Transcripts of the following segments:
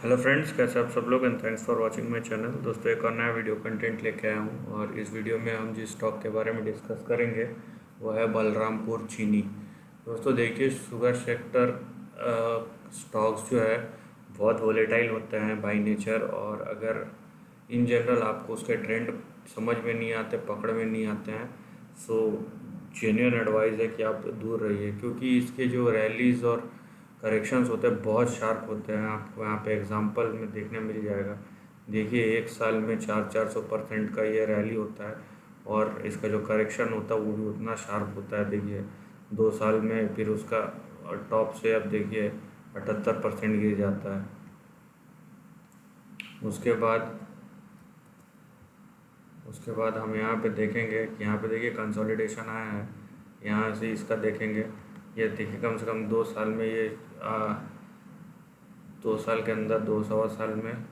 Hello friends, कैसे आप सब लोग। And thanks for watching my channel. दोस्तों, एक और नया वीडियो कंटेंट लेके आया हूँ और इस वीडियो में हम जिस स्टॉक के बारे में डिस्कस करेंगे वो है बलरामपुर चीनी। दोस्तों देखिए, शुगर सेक्टर स्टॉक्स जो है बहुत वोलेटाइल होते हैं बाय नेचर, और अगर इन जनरल आपको उसके ट्रेंड समझ में नहीं आते, पकड़ में नहीं आते हैं, सो जेन्युइन एडवाइस है कि आप दूर रहिए, क्योंकि इसके जो रैलीज और करेक्शंस होते हैं बहुत शार्प होते हैं। आपको यहाँ पे एग्जांपल में देखने मिल जाएगा। देखिए, एक साल में 400% का ये रैली होता है, और इसका जो करेक्शन होता है वो भी उतना शार्प होता है। देखिए, 2 साल में फिर उसका टॉप से अब देखिए 78% गिर जाता है। उसके बाद उसके बाद हम यहाँ पे देखेंगे कि यहाँ पे देखिए कंसोलिडेशन आया है। यहाँ से इसका देखेंगे, ये देखिए कम से कम 2 साल में ये 2 साल के अंदर, 2 सवा साल में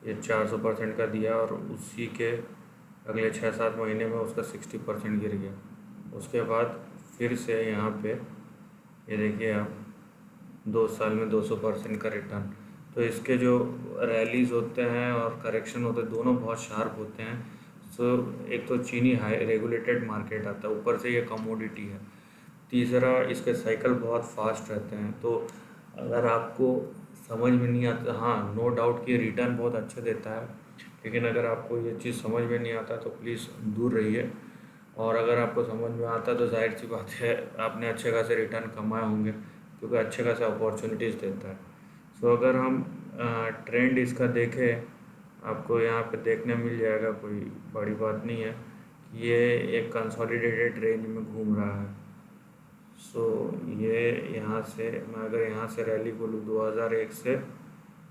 ये 400% का दिया, और उसी के अगले 6-7 महीने में उसका 60% गिर गया। उसके बाद फिर से यहाँ पे ये देखिए आप, 2 साल में 200% का रिटर्न। तो इसके जो रैलीज होते हैं और करेक्शन होते हैं दोनों बहुत शार्प होते हैं। सो एक तो चीनी हाई रेगुलेटेड मार्केट आता है, ऊपर से ये कमोडिटी है। तीसरा, इसके साइकिल बहुत फास्ट रहते हैं। तो अगर आपको समझ में नहीं आता, हाँ नो डाउट कि रिटर्न बहुत अच्छे देता है, लेकिन अगर आपको ये चीज़ समझ में नहीं आता तो प्लीज़ दूर रहिए। और अगर आपको समझ में आता तो जाहिर सी बात है आपने अच्छे खासे रिटर्न कमाए होंगे, क्योंकि अच्छे खासे अपॉर्चुनिटीज़ देता है। सो अगर हम ट्रेंड इसका देखें, आपको यहाँ पे देखने मिल जाएगा, कोई बड़ी बात नहीं है कि ये एक कंसोलिडेटेड रेंज में घूम रहा है। सो ये यहाँ से, मैं अगर यहाँ से रैली बोलूँ 2001 से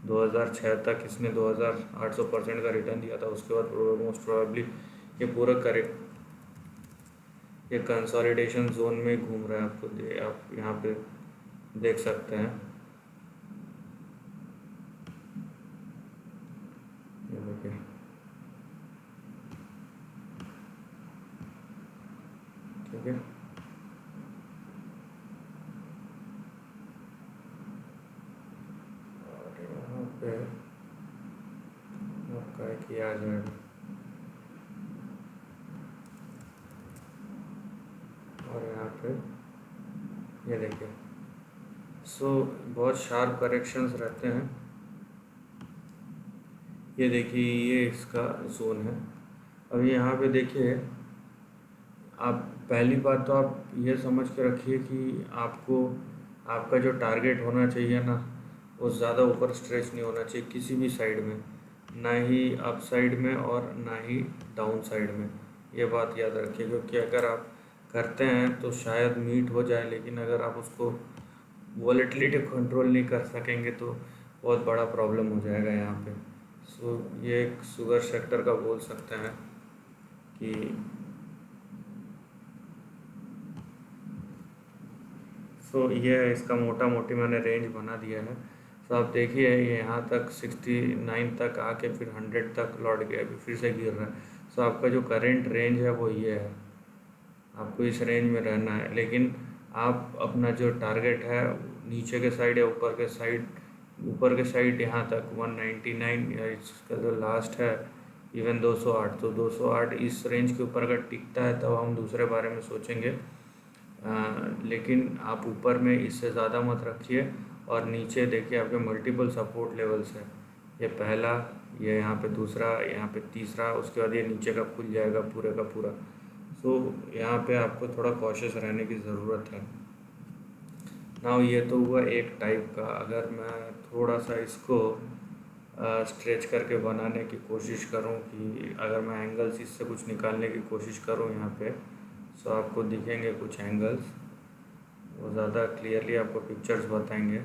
2006 तक इसने 2800% का रिटर्न दिया था। उसके बाद मोस्ट प्रोबेबली ये पूरा करेक्ट, ये कंसोलिडेशन जोन में घूम रहा है। आप यहाँ पे देख सकते हैं। ये देखिए, ठीक है। और यहाँ पे आपका एक ये आ जाएगा, और यहाँ पे ये देखिए। सो बहुत शार्प करेक्शंस रहते हैं। ये देखिए, ये इसका जोन है। अब यहाँ पे देखिए, आप पहली बात तो आप ये समझ के रखिए कि आपको, आपका जो टारगेट होना चाहिए ना, वो ज़्यादा ऊपर स्ट्रेच नहीं होना चाहिए किसी भी साइड में, ना ही अप साइड में और ना ही डाउन साइड में। ये बात याद रखिए, क्योंकि अगर आप करते हैं तो शायद मीट हो जाए, लेकिन अगर आप उसको वॉलेटिलिटी कंट्रोल नहीं कर सकेंगे तो बहुत बड़ा प्रॉब्लम हो जाएगा यहाँ पे। सो ये एक शुगर सेक्टर का बोल सकते हैं कि, सो ये है इसका मोटा मोटी मैंने रेंज बना दिया है। सो आप देखिए, ये यहाँ तक 69 तक आके फिर 100 तक लौट गया, अभी फिर से गिर रहा है। सो आपका जो करेंट रेंज है वो ये है, आपको इस रेंज में रहना है। लेकिन आप अपना जो टारगेट है नीचे के साइड या ऊपर के साइड यहाँ तक 199, या इसका जो लास्ट है इवन 208, तो 208 इस रेंज के ऊपर अगर टिकता है तब हम दूसरे बारे में सोचेंगे। लेकिन आप ऊपर में इससे ज़्यादा मत रखिए। और नीचे देखिए, आपके मल्टीपल सपोर्ट लेवल्स है। ये पहला, ये यहाँ पे दूसरा, यहाँ पे तीसरा, उसके बाद ये नीचे का खुल जाएगा पूरे का पूरा। सो यहाँ पे आपको थोड़ा कॉशियस रहने की ज़रूरत है। नाउ ये तो हुआ एक टाइप का। अगर मैं थोड़ा सा इसको स्ट्रेच करके बनाने की कोशिश करूँ, कि अगर मैं एंगल्स इससे कुछ निकालने की कोशिश करूँ यहाँ पे, सो आपको दिखेंगे कुछ एंगल्स, वो ज़्यादा क्लियरली आपको पिक्चर्स बताएंगे।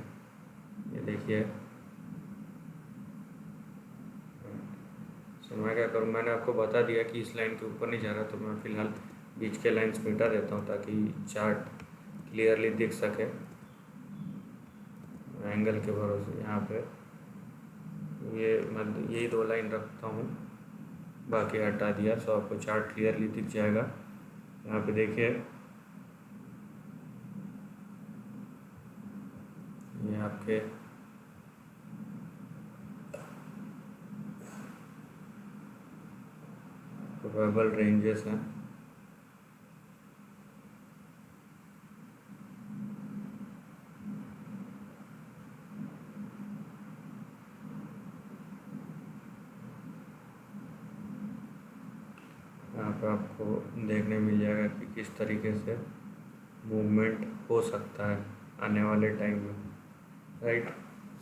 ये देखिए, सो मैं क्या करूँ, मैंने आपको बता दिया कि इस लाइन के ऊपर नहीं जा रहा, तो मैं फ़िलहाल बीच के लाइंस मिटा देता हूँ ताकि चार्ट क्लियरली दिख सके। एंगल के भरोसे यहाँ पे ये मैं यही 2 लाइन रखता हूँ, बाकी हटा दिया, सो आपको चार्ट क्लियरली दिख जाएगा। यहाँ पे देखिए, ये आपके प्रोबेबल रेंजेस हैं। यहाँ पे आपको देखने मिल जाएगा कि किस तरीके से मूवमेंट हो सकता है आने वाले टाइम में, राइट।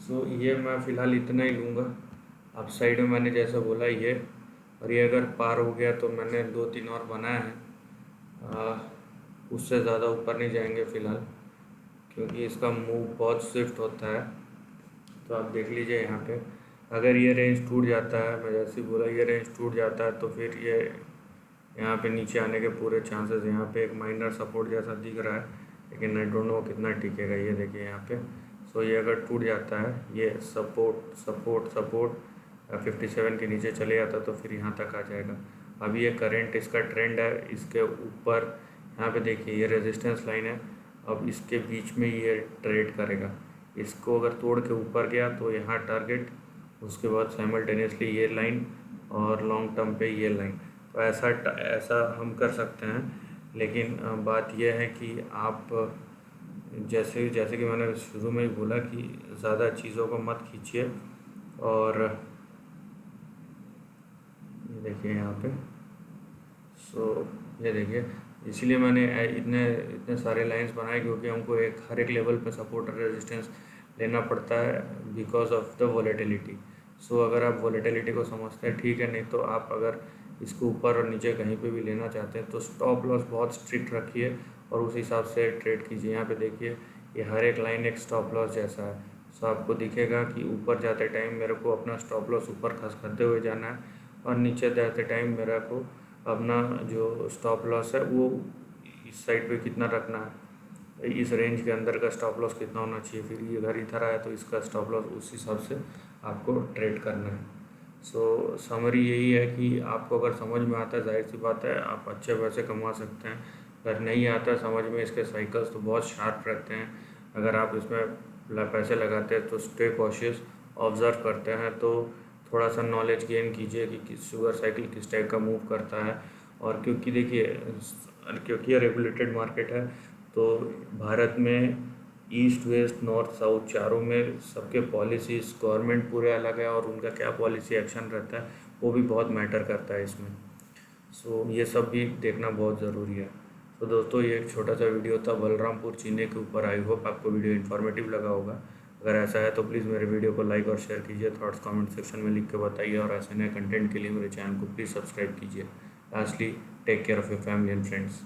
सो ये मैं फ़िलहाल इतना ही लूँगा। अब साइड में मैंने जैसा बोला ये, और ये अगर पार हो गया तो मैंने 2-3 और बनाए हैं, उससे ज़्यादा ऊपर नहीं जाएंगे फ़िलहाल, क्योंकि इसका मूव बहुत स्विफ्ट होता है। तो आप देख लीजिए यहाँ पे, अगर ये रेंज टूट जाता है, मैं जैसे बोला ये रेंज टूट जाता है, तो फिर ये यहाँ पे नीचे आने के पूरे चांसेस, यहाँ पे एक माइनर सपोर्ट जैसा दिख रहा है, लेकिन आई डोंट नो कितना टिकेगा। ये देखिए यहाँ पे, सो ये अगर टूट जाता है, ये सपोर्ट सपोर्ट सपोर्ट 57 के नीचे चले जाता तो फिर यहाँ तक आ जाएगा। अभी ये करंट इसका ट्रेंड है, इसके ऊपर यहाँ पे देखिए ये रेजिस्टेंस लाइन है, अब इसके बीच में ये ट्रेड करेगा। इसको अगर तोड़ के ऊपर गया तो यहाँ टारगेट, उसके बाद साइमल्टेनियसली ये लाइन और लॉन्ग टर्म पे ये लाइन। तो ऐसा हम कर सकते हैं, लेकिन बात यह है कि आप जैसे जैसे कि मैंने शुरू में ही बोला कि ज़्यादा चीज़ों को मत खींचिए। और ये देखिए यहाँ पे, सो ये देखिए, इसीलिए मैंने इतने इतने सारे लाइंस बनाए, क्योंकि हमको हर एक लेवल पे सपोर्ट और रेजिस्टेंस लेना पड़ता है बिकॉज ऑफ द वॉलेटिलिटी। सो अगर आप वॉलेटिलिटी को समझते हैं ठीक है, नहीं तो आप अगर इसको ऊपर और नीचे कहीं पे भी लेना चाहते हैं तो स्टॉप लॉस बहुत स्ट्रिक्ट रखिए और उस हिसाब से ट्रेड कीजिए। यहाँ पे देखिए ये हर एक लाइन एक स्टॉप लॉस जैसा है। सो आपको दिखेगा कि ऊपर जाते टाइम मेरे को अपना स्टॉप लॉस ऊपर खसखते हुए जाना है, और नीचे जाते टाइम मेरे को अपना जो स्टॉप लॉस है वो इस साइड पे कितना रखना है, इस रेंज के अंदर का स्टॉप लॉस कितना होना चाहिए। फिर ये अगर इधर आया तो इसका स्टॉप लॉस उस हिसाब से आपको ट्रेड करना है। सो समरी यही है कि आपको अगर समझ में आता है, जाहिर सी बात है आप अच्छे पैसे कमा सकते हैं। अगर नहीं आता समझ में इसके साइकिल्स तो बहुत शार्प रहते हैं। अगर आप इसमें पैसे लगाते हैं तो स्टे कॉशियस, ऑब्ज़र्व करते हैं तो थोड़ा सा नॉलेज गेन कीजिए कि शुगर साइकिल किस टाइप का मूव करता है। और क्योंकि देखिए, क्योंकि ये रेगुलेटेड मार्केट है तो भारत में ईस्ट वेस्ट नॉर्थ साउथ चारों में सबके पॉलिसीज़ गवर्नमेंट पूरे अलग है, और उनका क्या पॉलिसी एक्शन रहता है वो भी बहुत मैटर करता है इसमें। सो ये सब भी देखना बहुत ज़रूरी है। तो दोस्तों ये एक छोटा सा वीडियो था बलरामपुर चीनी के ऊपर। आई होप आपको वीडियो इन्फॉर्मेटिव लगा होगा। अगर ऐसा है तो प्लीज़ मेरे वीडियो को लाइक और शेयर कीजिए, थॉट्स कमेंट सेक्शन में लिख के बताइए, और ऐसे नए कंटेंट के लिए मेरे चैनल को प्लीज़ सब्सक्राइब कीजिए। Lastly, take care of your family and friends.